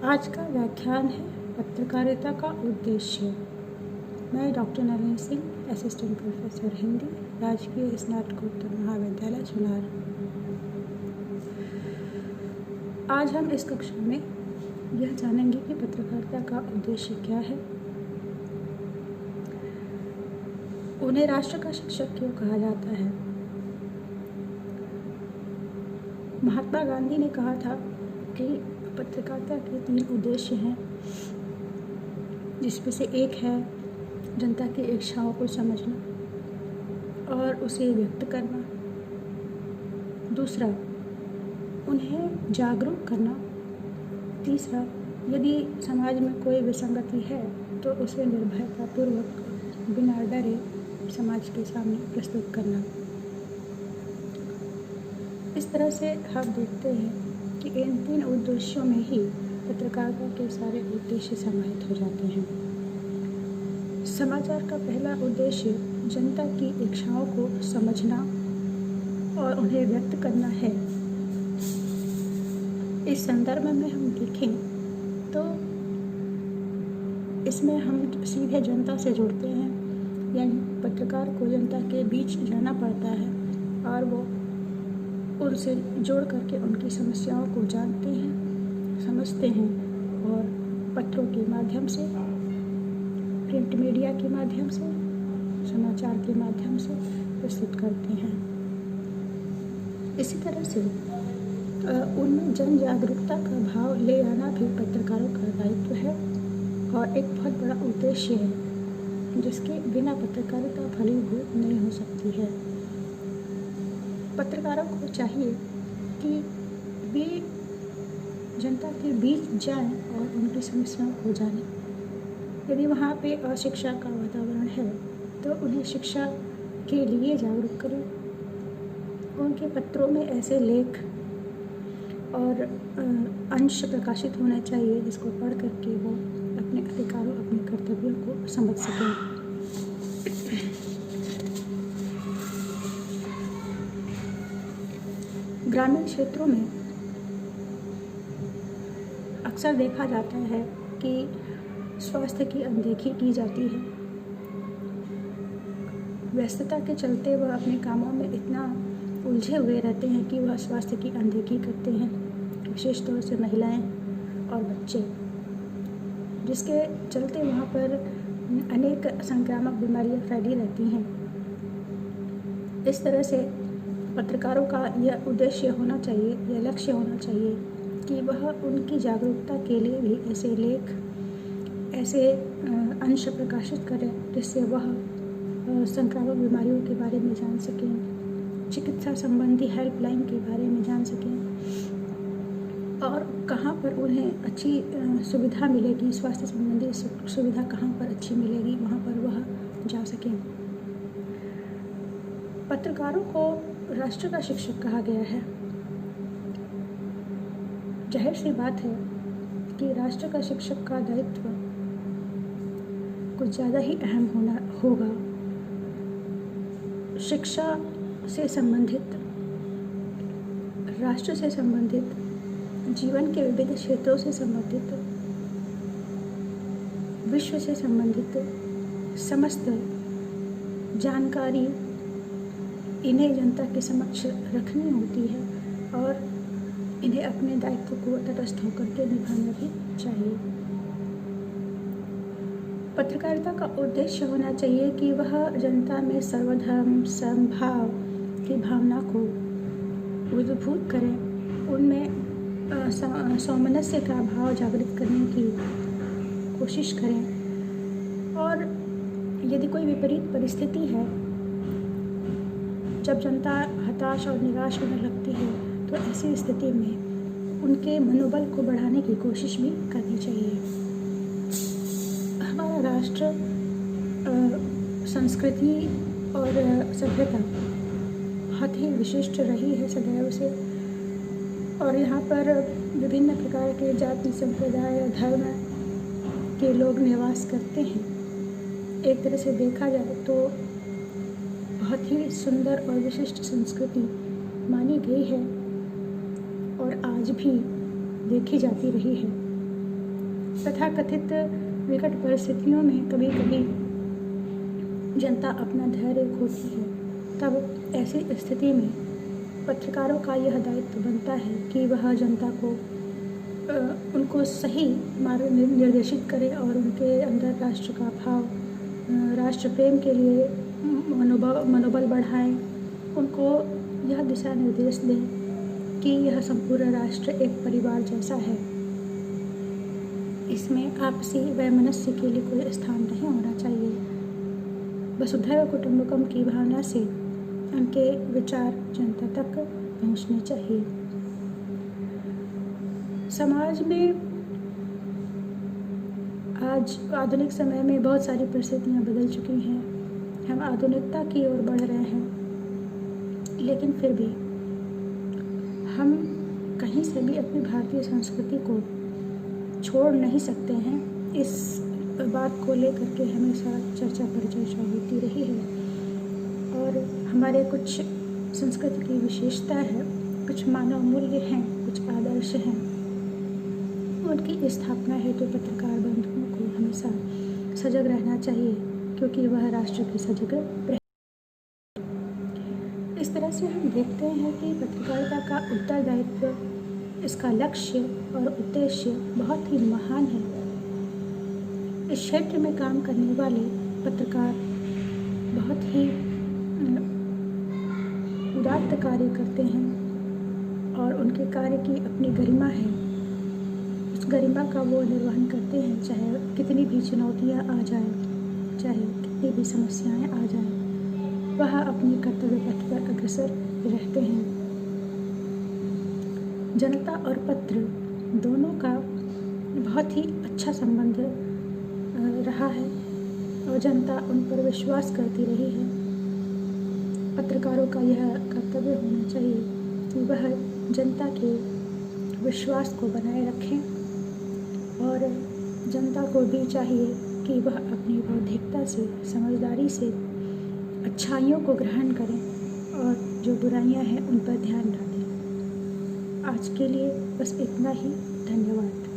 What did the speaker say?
आज का व्याख्यान है पत्रकारिता का उद्देश्य। मैं डॉक्टर नवीन सिंह, असिस्टेंट प्रोफेसर हिंदी, राजकीय स्नातकोत्तर महाविद्यालय चुनार। आज हम इस कक्षा में यह जानेंगे कि पत्रकारिता का उद्देश्य क्या है, उन्हें राष्ट्र का शिक्षक क्यों कहा जाता है। महात्मा गांधी ने कहा था कि पत्रकारिता के 3 उद्देश्य हैं, जिसमें से एक है जनता की इच्छाओं को समझना और उसे व्यक्त करना, दूसरा उन्हें जागरूक करना, तीसरा यदि समाज में कोई विसंगति है तो उसे निर्भयतापूर्वक बिना डरे समाज के सामने प्रस्तुत करना। इस तरह से हम देखते हैं कि इन 3 उद्देश्यों में ही पत्रकारिता के सारे उद्देश्य समाहित हो जाते हैं। समाचार का पहला उद्देश्य जनता की इच्छाओं को समझना और उन्हें व्यक्त करना है। इस संदर्भ में हम देखें तो इसमें हम सीधे जनता से जुड़ते हैं, यानी पत्रकार को जनता के बीच जाना पड़ता है और वो उनसे जोड़ करके उनकी समस्याओं को जानते हैं, समझते हैं और पत्रों के माध्यम से, प्रिंट मीडिया के माध्यम से, समाचार के माध्यम से प्रस्तुत करते हैं। इसी तरह से उनमें जन जागरूकता का भाव ले आना भी पत्रकारों का दायित्व है और एक बहुत बड़ा उद्देश्य है, जिसके बिना पत्रकारिता फलीभूत नहीं हो सकती है। पत्रकारों को चाहिए कि वे जनता के बीच जाएं और उनकी समस्याओं को जानें। यदि वहाँ पे अशिक्षा का वातावरण है तो उन्हें शिक्षा के लिए जागरूक करें। उनके पत्रों में ऐसे लेख और अंश प्रकाशित होने चाहिए जिसको पढ़ करके वो अपने अधिकारों, अपने कर्तव्यों को समझ सकें। ग्रामीण क्षेत्रों में अक्सर देखा जाता है कि स्वास्थ्य की अनदेखी की जाती है। व्यस्तता के चलते वह अपने कामों में इतना उलझे हुए रहते हैं कि वह स्वास्थ्य की अनदेखी करते हैं, विशेष तौर से महिलाएं और बच्चे, जिसके चलते वहाँ पर अनेक संक्रामक बीमारियां फैली रहती हैं। इस तरह से पत्रकारों का यह उद्देश्य होना चाहिए, यह लक्ष्य होना चाहिए कि वह उनकी जागरूकता के लिए भी ऐसे लेख, ऐसे अंश प्रकाशित करें जिससे वह संक्रामक बीमारियों के बारे में जान सकें, चिकित्सा संबंधी हेल्पलाइन के बारे में जान सकें और कहाँ पर उन्हें अच्छी सुविधा मिलेगी, स्वास्थ्य संबंधी सुविधा कहाँ पर अच्छी मिलेगी, वहाँ पर वह जा सकें। पत्रकारों को राष्ट्र का शिक्षक कहा गया है। जाहिर सी बात है कि राष्ट्र का शिक्षक का दायित्व कुछ ज़्यादा ही अहम होगा। शिक्षा से संबंधित, राष्ट्र से संबंधित, जीवन के विविध क्षेत्रों से संबंधित, विश्व से संबंधित समस्त जानकारी इन्हें जनता के समक्ष रखनी होती है और इन्हें अपने दायित्व को तटस्थ होकर के निभाना भी चाहिए। पत्रकारिता का उद्देश्य होना चाहिए कि वह जनता में सर्वधर्म समभाव की भावना को उद्भूत करें, उनमें सौमनस्य का भाव जागृत करने की कोशिश करें और यदि कोई विपरीत परिस्थिति है, जब जनता हताश और निराश होने लगती है तो ऐसी स्थिति में उनके मनोबल को बढ़ाने की कोशिश भी करनी चाहिए। हमारा राष्ट्र संस्कृति और सभ्यता बहुत ही विशिष्ट रही है सदैव से और यहाँ पर विभिन्न प्रकार के जाति, संप्रदाय, धर्म के लोग निवास करते हैं। एक तरह से देखा जाए तो बहुत ही सुंदर और विशिष्ट संस्कृति मानी गई है और आज भी देखी जाती रही है। तथाकथित विकट परिस्थितियों में कभी कभी जनता अपना धैर्य खोती है। तब ऐसी स्थिति में पत्रकारों का यह दायित्व बनता है कि वह जनता को उनको सही मार्ग निर्देशित करे और उनके अंदर राष्ट्र का भाव, राष्ट्र प्रेम के लिए मनोबल बढ़ाएं, उनको यह दिशा निर्देश दें कि यह संपूर्ण राष्ट्र एक परिवार जैसा है। इसमें आपसी वैमनस्य के लिए कोई स्थान नहीं होना चाहिए। वसुधैव कुटुंबकम की भावना से उनके विचार जनता तक पहुंचने चाहिए। समाज में आज आधुनिक समय में बहुत सारी परिस्थितियां बदल चुकी हैं। हम आधुनिकता की ओर बढ़ रहे हैं, लेकिन फिर भी हम कहीं से भी अपनी भारतीय संस्कृति को छोड़ नहीं सकते हैं। इस बात को लेकर के हमेशा चर्चा परिचर्चा होती रही है और हमारे कुछ संस्कृति की विशेषता है, कुछ मानव मूल्य हैं, कुछ आदर्श हैं। उनकी स्थापना हेतु पत्रकार बंधुओं को हमेशा सजग रहना चाहिए, क्योंकि वह राष्ट्र की सजग रहे। इस तरह से हम देखते हैं कि पत्रकारिता का उत्तरदायित्व, इसका लक्ष्य और उद्देश्य बहुत ही महान है। इस क्षेत्र में काम करने वाले पत्रकार बहुत ही उदात्त कार्य करते हैं और उनके कार्य की अपनी गरिमा है। उस गरिमा का वो निर्वहन करते हैं, चाहे कितनी भी चुनौतियां आ जाए, चाहे कितनी भी समस्याएं आ जाए, वह अपनी कर्तव्य पथ पर अग्रसर रहते हैं। जनता और पत्र दोनों का बहुत ही अच्छा संबंध रहा है और जनता उन पर विश्वास करती रही है। पत्रकारों का यह कर्तव्य होना चाहिए कि वह जनता के विश्वास को बनाए रखें और जनता को भी चाहिए कि वह अपनी बौद्धिकता से, समझदारी से अच्छाइयों को ग्रहण करें और जो बुराइयां हैं उन पर ध्यान न दें। आज के लिए बस इतना ही। धन्यवाद।